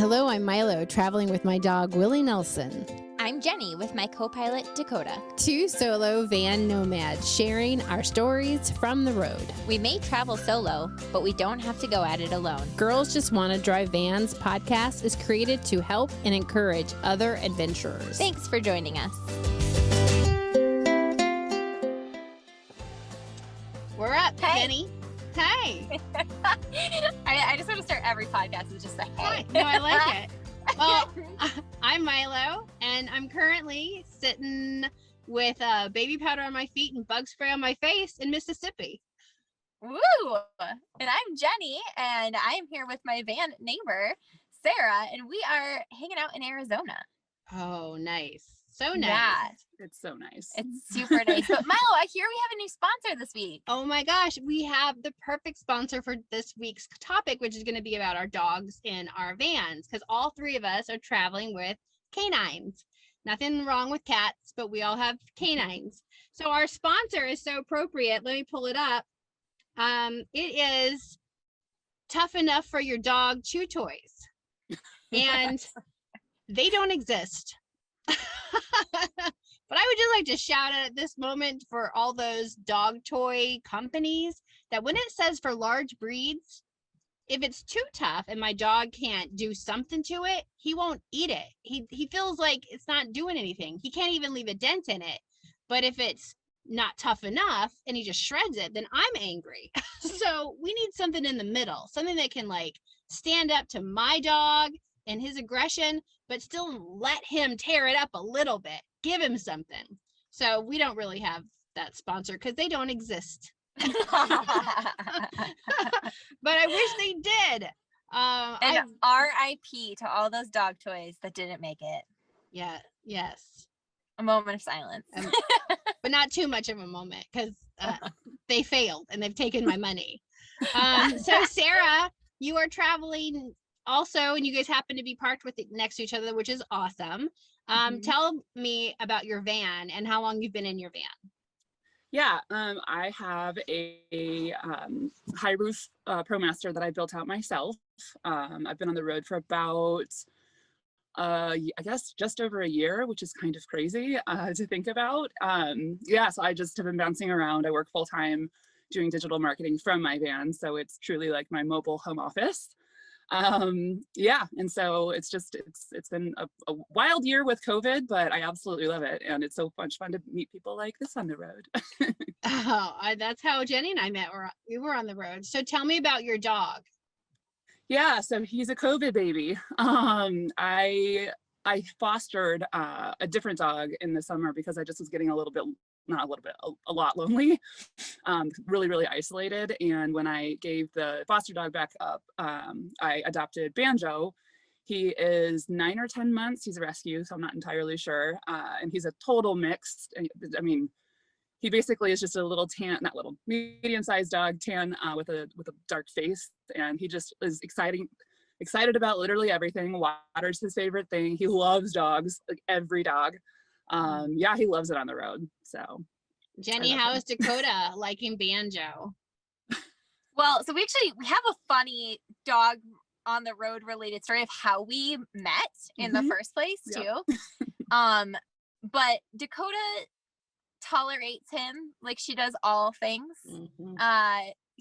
Hello, I'm Milo, traveling with my dog, Willie Nelson. I'm Jenny with my co-pilot, Dakota. Two solo van nomads sharing our stories from the road. We may travel solo, but we don't have to go at it alone. Girls Just Want to Drive Vans podcast is created to help and encourage other adventurers. Thanks for joining us. We're up, Hey. Jenny. Hey. I just want to start every podcast with just a hey. No, I like it. Well, I'm Milo, and I'm currently sitting with baby powder on my feet and bug spray on my face in Mississippi. Woo! And I'm Jenny, and I'm here with my van neighbor, Sarah, and we are hanging out in Arizona. Oh, nice. So nice. Yeah, It's so nice. it's super nice. But Milo, I hear we have a new sponsor this week. Oh my gosh, we have the perfect sponsor for this week's topic, which is going to be about our dogs in our vans, because all three of us are traveling with canines. Nothing wrong with cats, but we all have canines. So our sponsor is so appropriate. Let me pull it up. It is Tough Enough for Your Dog Chew Toys. And they don't exist. But I would just like to shout out at this moment for all those dog toy companies that when it says for large breeds, if it's too tough and my dog can't do something to it, he won't eat it. He feels like it's not doing anything. He can't even leave a dent in it. But if it's not tough enough and he just shreds it, then I'm angry. So we need something in the middle, something that can like stand up to my dog and his aggression, but still let him tear it up a little bit. Give him something. So we don't really have that sponsor because they don't exist. But I wish they did. And RIP to all those dog toys that didn't make it. Yeah, yes. A moment of silence. But not too much of a moment because they failed and they've taken my money. So Sarah, you are traveling also, and you guys happen to be parked next to each other, which is awesome. Tell me about your van and how long you've been in your van. Yeah, I have a high roof ProMaster that I built out myself. I've been on the road for about, I guess, just over a year, which is kind of crazy to think about. Yeah, so I just have been bouncing around. I work full time doing digital marketing from my van, so it's truly like my mobile home office. Yeah, and so it's been a wild year with COVID, but I absolutely love it, and it's so much fun to meet people like this on the road. That's how Jenny and I met. We were on the road. So tell me about your dog. Yeah, so he's a COVID baby. I fostered a different dog in the summer because I just was getting a lot lonely, really isolated. And when I gave the foster dog back up, I adopted Banjo. He is 9 or 10 months. He's a rescue, so I'm not entirely sure. And he's a total mix. I mean, he basically is just a little medium-sized dog, tan with a dark face, and he just is excited about literally everything. Water's his favorite thing. He loves dogs, like every dog. Yeah, he loves it on the road. So Jenny, how is Dakota liking Banjo? Well, so we have a funny dog on the road related story of how we met in the first place too. But Dakota tolerates him like she does all things.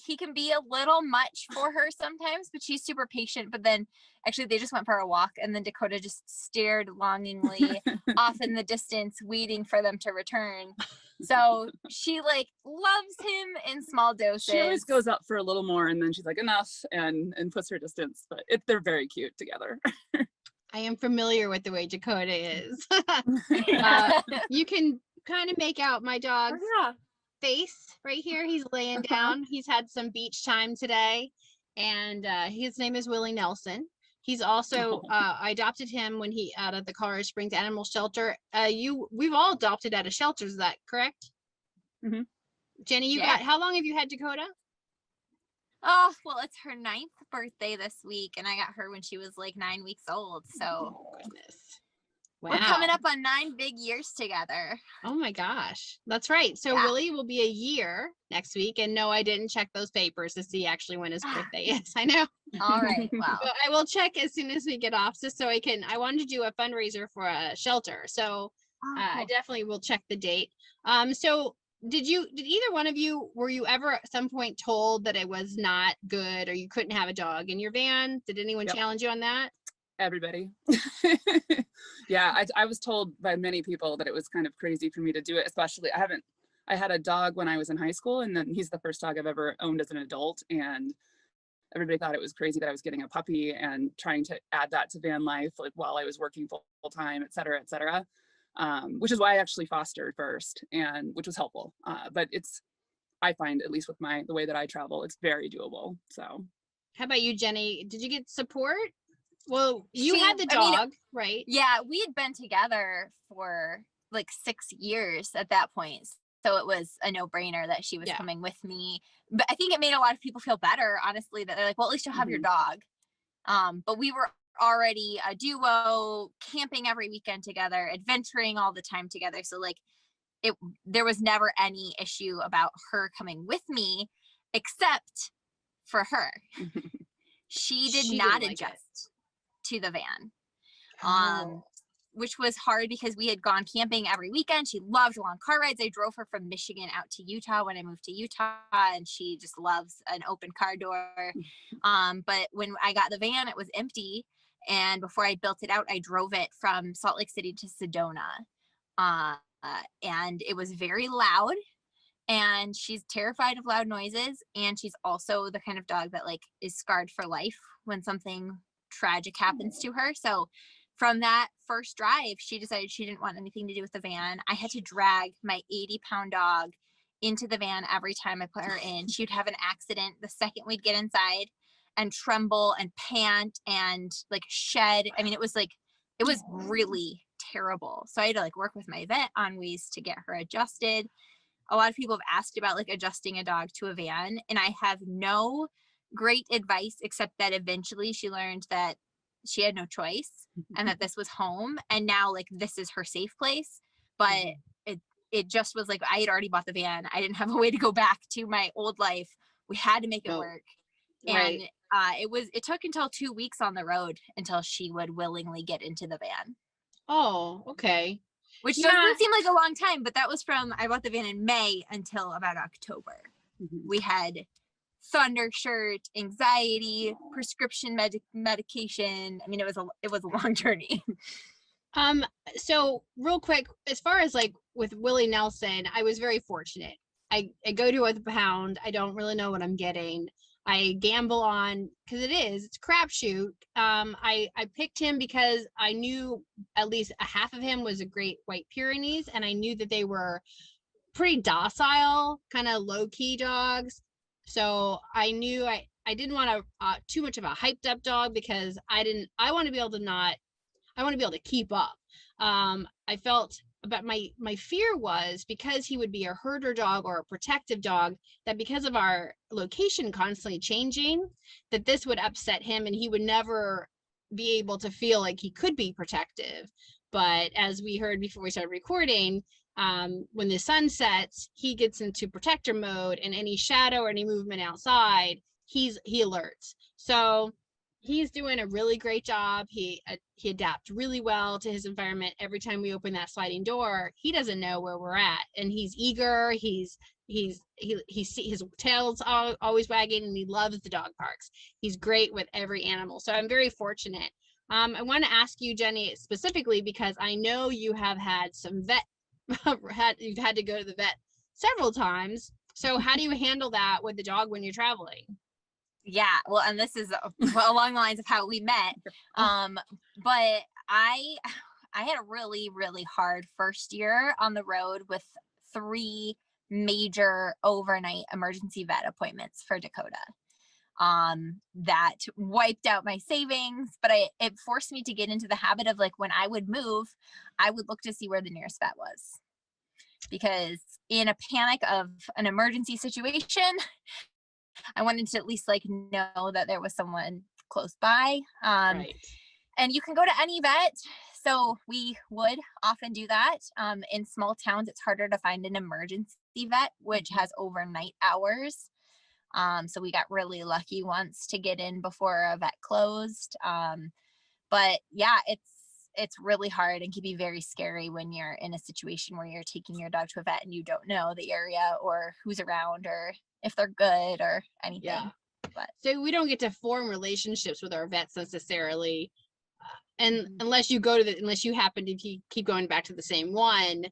He can be a little much for her sometimes, but she's super patient. But then actually they just went for a walk, and then Dakota just stared longingly off in the distance, waiting for them to return. So she like loves him in small doses. she always goes up for a little more, and then she's like enough, and puts her distance. But they're very cute together. I am familiar with the way Dakota is. You can kind of make out my dog's face right here. He's laying down. He's had some beach time today, and his name is Willie Nelson. He's also I adopted him when he out of the Colorado Springs Animal Shelter. We've all adopted at a shelter, is that correct? Jenny, how long have you had Dakota? Oh, well, it's her 9th birthday this week, and I got her when she was like 9 weeks old. So Oh, goodness. Wow. We're coming up on 9 big years together. Oh my gosh. That's right. So Yeah. Willie will be a year next week. And no, I didn't check those papers to see actually when his birthday is. I know. All right. Wow. But I will check as soon as we get off, just so I wanted to do a fundraiser for a shelter. So Oh, I cool. definitely will check the date. So did either one of you, were you ever at some point told that it was not good or you couldn't have a dog in your van? Did anyone Yep. challenge you on that? Everybody. Yeah, I was told by many people that it was kind of crazy for me to do it, especially I had a dog when I was in high school, and then he's the first dog I've ever owned as an adult, and everybody thought it was crazy that I was getting a puppy and trying to add that to van life, like while I was working full time, et cetera, et cetera. Which is why I actually fostered first, and which was helpful. But I find, at least with the way that I travel, it's very doable. So How about you, Jenny? Did you get support? Well, you She- had the I mean, dog, right? Yeah, we had been together for like 6 years at that point. So it was a no-brainer that she was Yeah. coming with me. But I think it made a lot of people feel better, honestly, that they're like, well, at least you'll have your dog. But we were already a duo, camping every weekend together, adventuring all the time together. So like there was never any issue about her coming with me, except for her. She did She not didn't like it. adjust to the van. Oh. Which was hard because we had gone camping every weekend. She loved long car rides. I drove her from Michigan out to Utah when I moved to Utah, and she just loves an open car door. But when I got the van, it was empty. And before I built it out, I drove it from Salt Lake City to Sedona. And it was very loud, and she's terrified of loud noises. And she's also the kind of dog that like is scarred for life when something tragic happens to her. So from that first drive, she decided she didn't want anything to do with the van. I had to drag my 80-pound dog into the van every time I put her in. She would have an accident the second we'd get inside and tremble and pant and like shed. I mean, it was really terrible. So I had to like work with my vet on ways to get her adjusted. A lot of people have asked about like adjusting a dog to a van, and I have no great advice except that eventually she learned that she had no choice and that this was home, and now like this is her safe place. But it just was like I had already bought the van. I didn't have a way to go back to my old life. We had to make it work. Right. And it took until 2 weeks on the road until she would willingly get into the van. Oh, okay. Which Yeah. doesn't seem like a long time, but that was from I bought the van in May until about October. We had thunder shirt, anxiety, prescription medication. I mean, it was a long journey. So real quick, as far as like with Willie Nelson, I was very fortunate. I go to a pound. I don't really know what I'm getting. I gamble on, because it's a crapshoot. I picked him because I knew at least a half of him was a Great White Pyrenees, and I knew that they were pretty docile, kind of low key dogs. So I knew I didn't want too much of a hyped up dog, because I want to be able to keep up. I felt, but my fear was, because he would be a herder dog or a protective dog, that because of our location constantly changing, that this would upset him and he would never be able to feel like he could be protective. But as we heard before we started recording, when the sun sets, he gets into protector mode, and any shadow or any movement outside, he alerts. So he's doing a really great job. He adapts really well to his environment. Every time we open that sliding door, he doesn't know where we're at, and he's eager. His tail's always wagging, and he loves the dog parks. He's great with every animal. So I'm very fortunate. I want to ask you, Jenny, specifically because I know you have had some you've had to go to the vet several times. So how do you handle that with the dog when you're traveling? Yeah, well, and this is along the lines of how we met. But I had a really, really hard first year on the road with 3 major overnight emergency vet appointments for Dakota. That wiped out my savings, but it forced me to get into the habit of like when I would move, I would look to see where the nearest vet was. Because in a panic of an emergency situation, I wanted to at least like know that there was someone close by. Right. And you can go to any vet. So we would often do that. In small towns, it's harder to find an emergency vet, which has overnight hours. So we got really lucky once to get in before a vet closed. But yeah, it's really hard and can be very scary when you're in a situation where you're taking your dog to a vet and you don't know the area or who's around or if they're good or anything. Yeah. But So we don't get to form relationships with our vets necessarily. And Mhm. unless you happen to keep going back to the same one,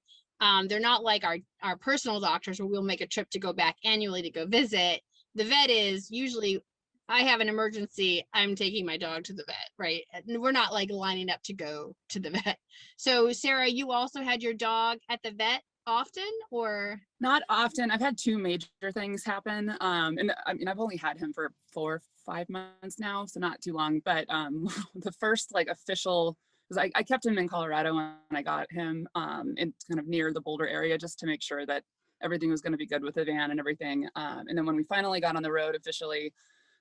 they're not like our personal doctors where we'll make a trip to go back annually to go visit. The vet is usually, I have an emergency, I'm taking my dog to the vet, right? And we're not like lining up to go to the vet. So Sarah, you also had your dog at the vet often, or? Not often. I've had 2 major things happen. And I mean, I've only had him for 4 or 5 months now, so not too long. But the first like official, because I kept him in Colorado when I got him, in kind of near the Boulder area, just to make sure that everything was going to be good with the van and everything. And then when we finally got on the road officially,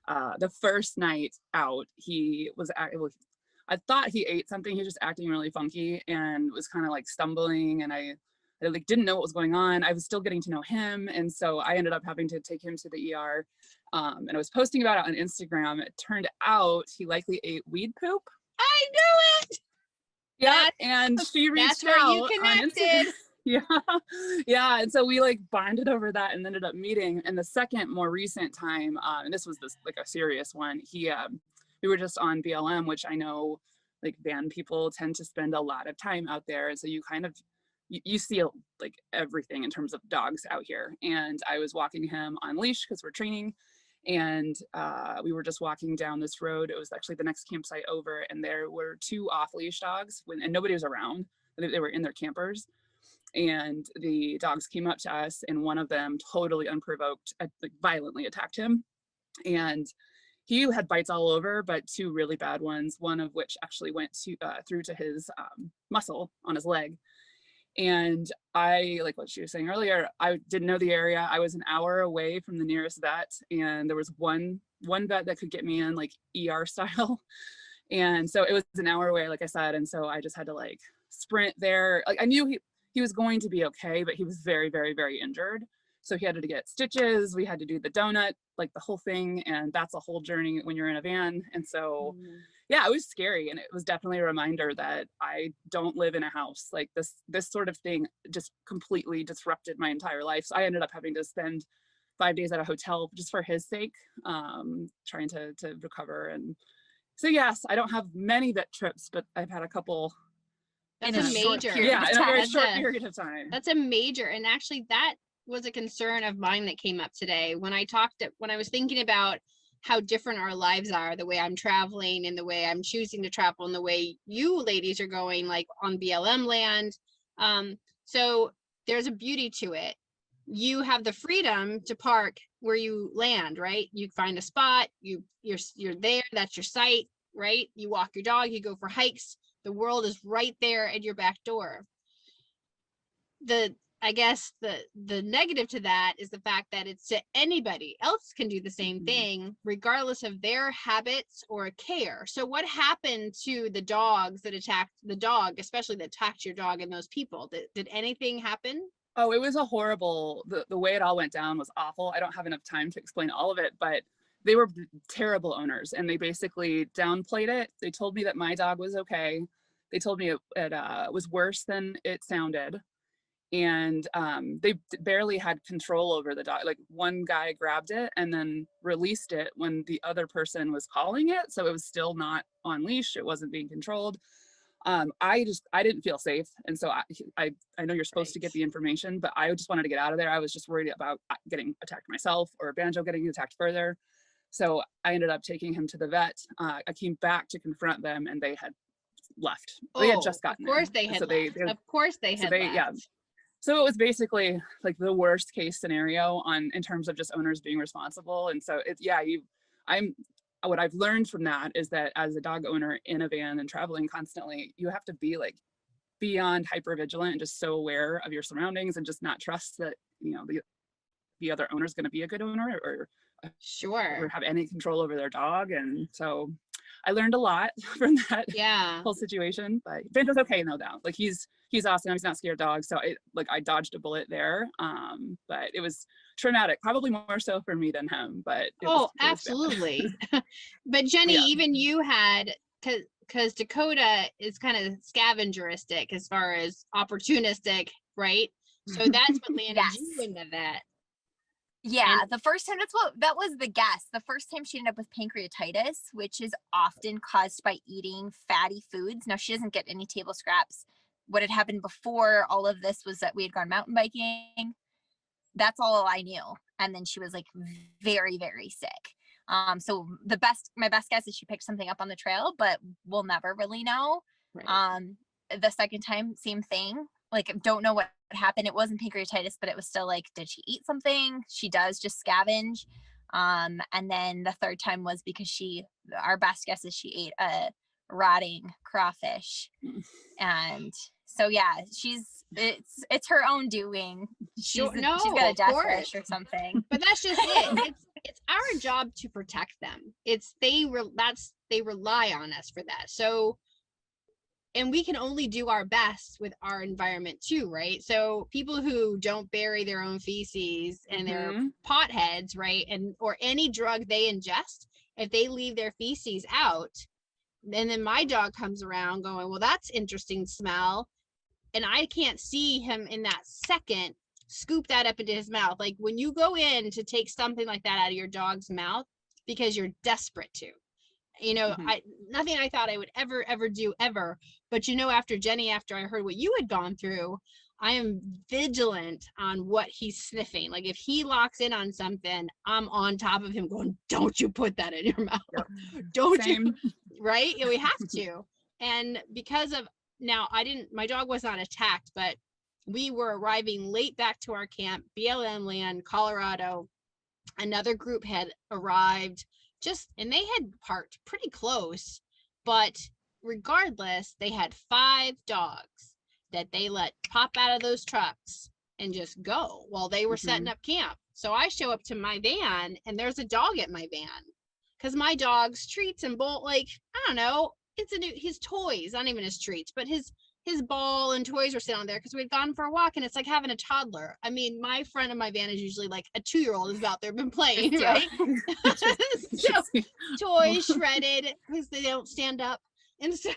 the first night out, he was I thought he ate something. He was just acting really funky and was kind of like stumbling, and I like didn't know what was going on. I was still getting to know him, and so I ended up having to take him to the ER. And I was posting about it on Instagram. It turned out he likely ate weed poop. I knew it. Yeah, and she That's reached where out you on connected. Instagram. Yeah, and so we like bonded over that and ended up meeting. And the second more recent time, and this was like a serious one, we were just on BLM, which I know like van people tend to spend a lot of time out there, and so you kind of you see like everything in terms of dogs out here. And I was walking him on leash because we're training, and we were just walking down this road. It was actually the next campsite over, and there were 2 off leash dogs and nobody was around. They were in their campers, and the dogs came up to us, and one of them totally unprovoked like violently attacked him, and he had bites all over, but 2 really bad ones, one of which actually went through to his muscle on his leg. And I, like what she was saying earlier, I didn't know the area. I was an hour away from the nearest vet, and there was one vet that could get me in like ER style. And so it was an hour away, like I said, and so I just had to like sprint there. Like I knew he was going to be okay, but he was very, very, very injured. So he had to get stitches. We had to do the donut, like the whole thing, and that's a whole journey when you're in a van. And so yeah, it was scary, and it was definitely a reminder that I don't live in a house. Like this sort of thing just completely disrupted my entire life. So I ended up having to spend 5 days at a hotel just for his sake, trying to recover. And so yes, I don't have many vet trips, but I've had a couple. That's in a a short major. period Yeah, of in a very time. short period of time. That's a major, and actually that was a concern of mine that came up today when I was thinking about how different our lives are, the way I'm traveling and the way I'm choosing to travel and the way you ladies are going like on BLM land. So there's a beauty to it. You have the freedom to park where you land, right? You find a spot, you're there, that's your site, right? You walk your dog, you go for hikes. The world is right there at your back door. I guess the negative to that is the fact that it's to anybody else can do the same thing regardless of their habits or care. So what happened to the dogs that attacked the dog, especially that attacked your dog, and those people? Did anything happen? Oh, it was a horrible, the way it all went down was awful. I don't have enough time to explain all of it, but they were terrible owners, and they basically downplayed it. They told me that my dog was okay. They told me it was worse than it sounded. And they barely had control over the dog. Like one guy grabbed it and then released it when the other person was calling it. So it was still not on leash. It wasn't being controlled. I didn't feel safe. And so I know you're supposed to get the information, but I just wanted to get out of there. I was just worried about getting attacked myself or Banjo getting attacked further. So I ended up taking him to the vet. I came back to confront them, and they had left. They had just gotten Of course in. they had So left. Of course they had left. Yeah. So it was basically like the worst case scenario in terms of just owners being responsible. And so what I've learned from that is that as a dog owner in a van and traveling constantly, you have to be like beyond hyper vigilant and just so aware of your surroundings and just not trust that, the other owner is going to be a good owner or have any control over their dog. And so I learned a lot from that whole situation, but Banjo's okay now. Like he's awesome. He's not scared of dogs. So I dodged a bullet there. But it was traumatic, probably more so for me than him, but it was bad. Absolutely. But Jenny, Yeah. even you had, because Dakota is kind of scavengeristic as far as opportunistic, right? So that's what landed Yes. you into that. Yeah, And- the first time that was the guess. The first time she ended up with pancreatitis, which is often caused by eating fatty foods. Now she doesn't get any table scraps. What had happened before all of this was that we had gone mountain biking. That's all I knew. And then she was like very, very sick. So my best guess is she picked something up on the trail, but we'll never really know. Right. The second time, same thing. Like, don't know what happened. It wasn't pancreatitis, but it was still like, did she eat something? She does just scavenge. And then the third time was because our best guess is she ate a rotting crawfish. And so, yeah, it's her own doing. She's got a of death course. wish or something. But that's just it. It's our job to protect them. They rely on us for that. So, and we can only do our best with our environment too, right? So people who don't bury their own feces and they're potheads, right? Or any drug they ingest, if they leave their feces out, and then my dog comes around going, well, that's interesting smell. And I can't see him in that second scoop that up into his mouth. Like when you go in to take something like that out of your dog's mouth because you're desperate to, nothing I thought I would ever do ever. But after I heard what you had gone through, I am vigilant on what he's sniffing. Like if he locks in on something, I'm on top of him going, don't you put that in your mouth. Yep. Don't Same. you? Right? Yeah, we have to. And because of now, my dog was not attacked, but we were arriving late back to our camp, BLM land, Colorado. Another group had arrived and they had parked pretty close, but regardless, they had 5 dogs that they let pop out of those trucks and just go while they were setting up camp. So I show up to my van and there's a dog at my van because my dog's treats and I don't know, his toys, not even his treats, but his ball and toys were sitting on there because we'd gone for a walk, and it's like having a toddler. I mean, my front of my van is usually like a 2-year-old is out there been playing, right? So toys shredded because they don't stand up. And so,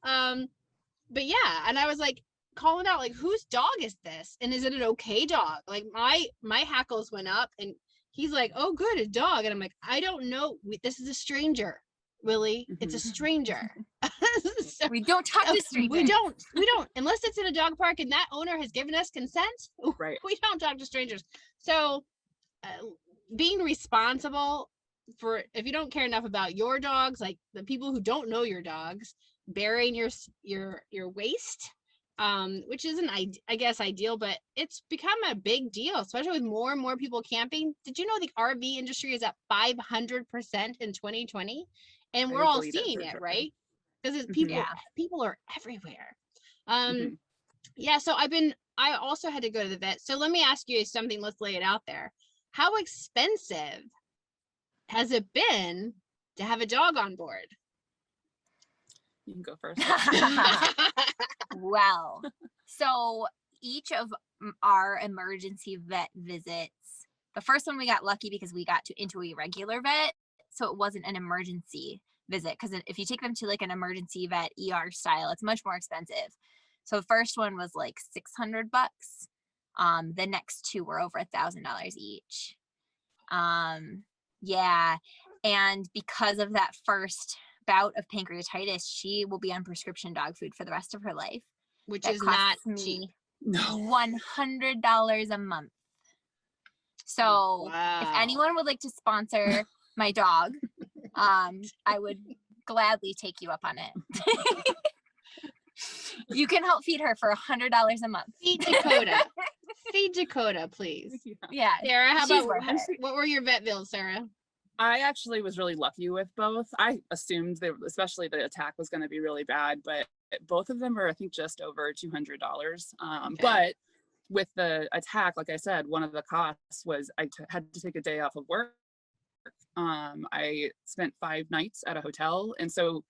but yeah, and I was like calling out, like, whose dog is this? And is it an okay dog? Like my hackles went up, and he's like, oh, good, a dog. And I'm like, I don't know. This is a stranger. Willie, it's a stranger. So, we don't talk to strangers. We don't unless it's in a dog park and that owner has given us consent. Right. We don't talk to strangers. So being responsible for, if you don't care enough about your dogs, like the people who don't know your dogs, burying your waste, which isn't, I guess, ideal, but it's become a big deal, especially with more and more people camping. Did you know the RV industry is up 500% in 2020? And we're all seeing it, right? Because people are everywhere. Yeah, so I also had to go to the vet. So let me ask you something, let's lay it out there. How expensive has it been to have a dog on board? You can go first. Well, so each of our emergency vet visits, the first one we got lucky because we got into a regular vet, so it wasn't an emergency visit, because if you take them to like an emergency vet ER style, it's much more expensive. So the first one was like $600. The next 2 were over $1,000 each. Yeah, and because of that first bout of pancreatitis, she will be on prescription dog food for the rest of her life, which is not cheap. $100 a month. So if anyone would like to sponsor my dog, I would gladly take you up on it. You can help feed her for $100 a month. Feed Dakota. Feed Dakota, please. Yeah. Sarah, how about what were your vet bills, Sarah? I actually was really lucky with both. I assumed especially the attack was going to be really bad, but both of them were, I think, just over $200. Okay. But with the attack, like I said, one of the costs was I had to take a day off of work. I spent 5 nights at a hotel, and so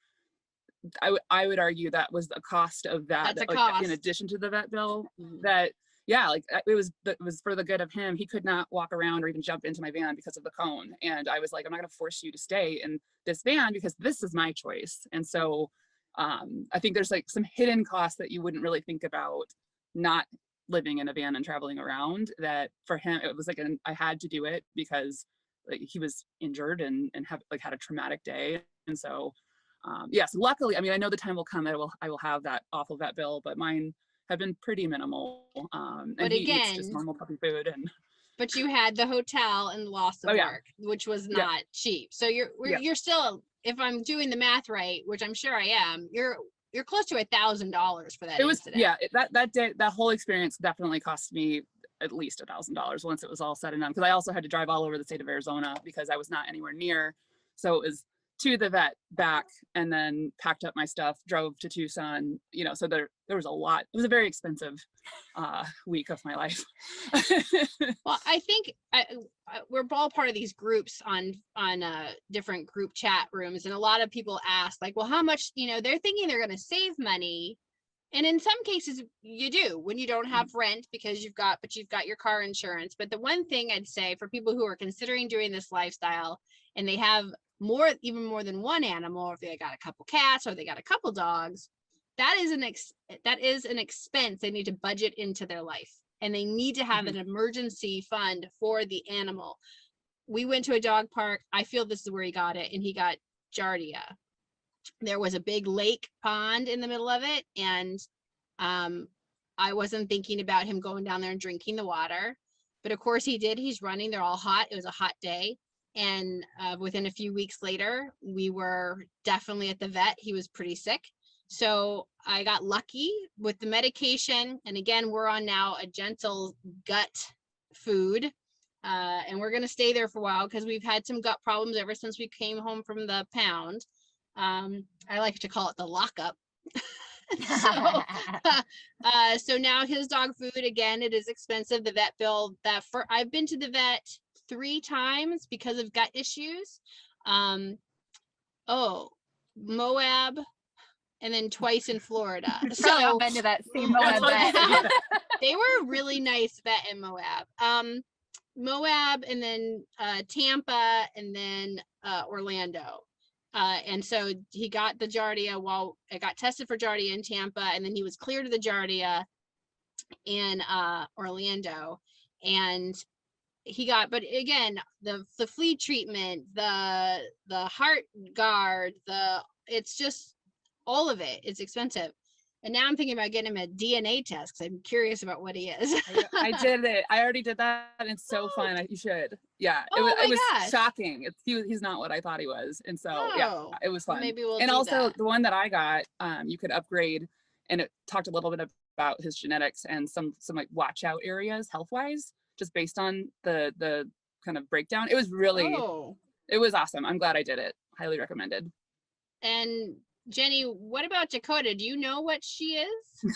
I would argue that was the cost of that. That's a cost. In addition to the vet bill, that yeah, like it was for the good of him. He could not walk around or even jump into my van because of the cone. And I was like, I'm not going to force you to stay in this van because this is my choice. And so I think there's like some hidden costs that you wouldn't really think about not living in a van and traveling around, that for him, it was like, I had to do it because like he was injured and had a traumatic day. And so, yes, luckily, I mean, I know the time will come that I will have that awful vet bill, but mine have been pretty minimal. And But he eats just again, normal puppy food. And but you had the hotel and the loss of oh yeah, work, which was yeah, not cheap. So yeah. you're still, if I'm doing the math right, which I'm sure I am, you're close to $1,000 for that It was, incident. yeah, that day, that whole experience definitely cost me at least $1,000 once it was all said and done. Because I also had to drive all over the state of Arizona because I was not anywhere near. So it was to the vet, back, and then packed up my stuff, drove to Tucson. You know, so there was a lot. It was a very expensive week of my life. Well, I think we're all part of these groups on different group chat rooms, and a lot of people ask like, well, how much, you know, they're thinking they're going to save money. And in some cases you do when you don't have rent because you've got your car insurance. But the one thing I'd say for people who are considering doing this lifestyle and they have even more than one animal, or if they got a couple cats or they got a couple dogs, that is an expense they need to budget into their life. And they need to have an emergency fund for the animal. We went to a dog park. I feel this is where he got it, and he got Giardia. There was a big lake pond in the middle of it, and I wasn't thinking about him going down there and drinking the water, but of course he did. He's running. They're all hot. It was a hot day, and within a few weeks later, we were definitely at the vet. He was pretty sick. So I got lucky with the medication. And again, we're on now a gentle gut food. And we're going to stay there for a while because we've had some gut problems ever since we came home from the pound. I like to call it the lockup. So now his dog food, again, it is expensive. The vet bill I've been to the vet 3 times because of gut issues. Moab, and then twice in Florida. Probably all So been to that same Moab vet. they were a really nice vet in Moab. Moab, and then Tampa, and then Orlando. And so he got the Giardia while I got tested for Giardia in Tampa, and then he was cleared of the Giardia in Orlando. And he got, but again, the flea treatment, the heart guard, it's just all of it. It's expensive. And now I'm thinking about getting him a DNA test because I'm curious about what he is. I did it. I already did that. And it's so fun. You should. Yeah. It was shocking. He's not what I thought he was. And so, yeah, it was fun. Maybe we'll and do also that. The one that I got, you could upgrade, and it talked a little bit about his genetics and some like watch out areas health wise, just based on the kind of breakdown. It was really, it was awesome. I'm glad I did it. Highly recommended. And Jenny, what about Dakota? Do you know what she is?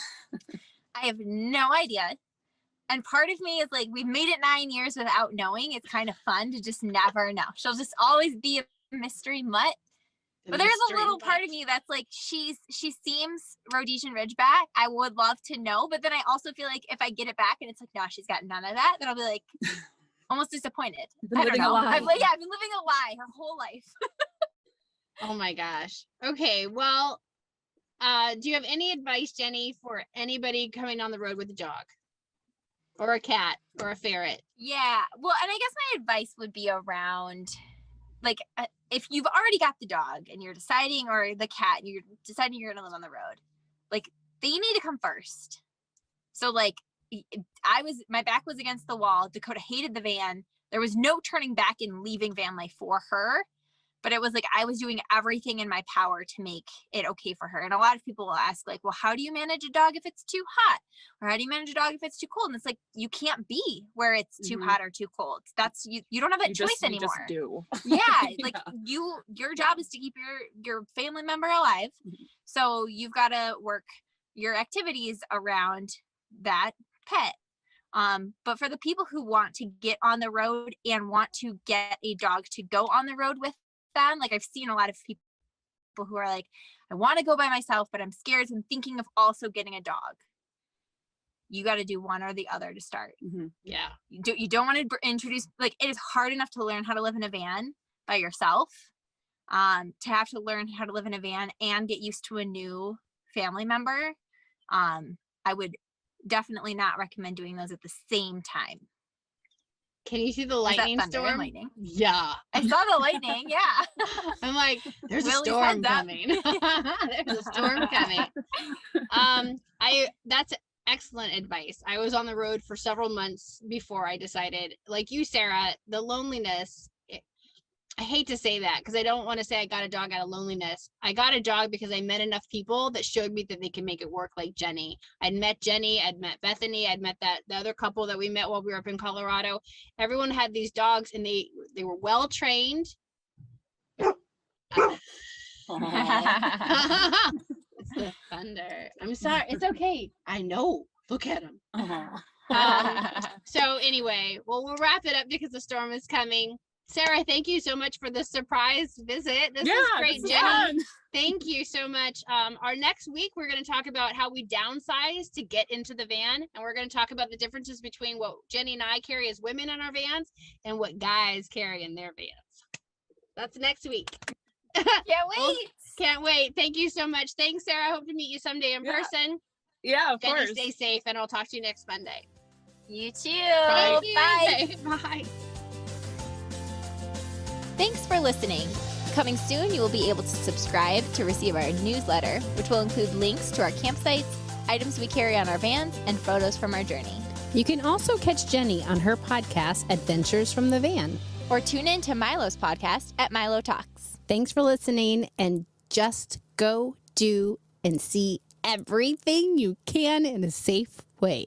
I have no idea. And part of me is like, we've made it 9 years without knowing. It's kind of fun to just never know. She'll just always be a mystery mutt. But there's a little part of me that's like, she seems Rhodesian Ridgeback. I would love to know, but then I also feel like if I get it back and it's like, no, she's got none of that, then I'll be like almost disappointed. I don't know. I've been living a lie her whole life. Oh my gosh. Okay, well, do you have any advice, Jenny, for anybody coming on the road with a dog or a cat or a ferret? Yeah, well, and I guess my advice would be around, like, if you've already got the dog and you're deciding, or the cat, and you're deciding you're gonna live on the road, like, they need to come first. So, like, my back was against the wall. Dakota hated the van. There was no turning back and leaving van life for her. But it was like, I was doing everything in my power to make it okay for her. And a lot of people will ask, like, well, how do you manage a dog if it's too hot? Or how do you manage a dog if it's too cold? And it's like, you can't be where it's too hot or too cold. That's, you don't have that choice anymore. You just do. Yeah. Like your job is to keep your family member alive. So you've got to work your activities around that pet. But for the people who want to get on the road and want to get a dog to go on the road with them, like I've seen a lot of people who are like, I want to go by myself, but I'm scared and thinking of also getting a dog. you got to do one or the other to start. Yeah. You don't want to introduce, like, it is hard enough to learn how to live in a van by yourself. To have to learn how to live in a van and get used to a new family member. I would definitely not recommend doing those at the same time. Can you see the Was that lightning thunder and storm? lightning? Yeah. I saw the lightning. Yeah. I'm like, there's a Willie's storm heads up. coming. There's a storm coming. That's excellent advice. I was on the road for several months before I decided, like you, Sarah, the loneliness. I hate to say that because I don't want to say I got a dog out of loneliness. I got a dog because I met enough people that showed me that they can make it work, like Jenny. I'd met Jenny, I'd met Bethany, I'd met the other couple that we met while we were up in Colorado. Everyone had these dogs and they were well trained. It's the thunder. I'm sorry. It's okay. I know. Look at him. So anyway, well, we'll wrap it up because the storm is coming. Sarah, thank you so much for the surprise visit. This is great, Jenny. Fun. Thank you so much. Our next week, we're going to talk about how we downsize to get into the van. And we're going to talk about the differences between what Jenny and I carry as women in our vans and what guys carry in their vans. That's next week. Can't wait. Can't wait. Thank you so much. Thanks, Sarah. I hope to meet you someday in person. Yeah, of Jenny, course. stay safe, and I'll talk to you next Monday. You too. Thank you. Bye. Bye. Thanks for listening. Coming soon, you will be able to subscribe to receive our newsletter, which will include links to our campsites, items we carry on our vans, and photos from our journey. You can also catch Jenny on her podcast, Adventures from the Van. Or tune in to Milo's podcast at Milo Talks. Thanks for listening, and just go do and see everything you can in a safe way.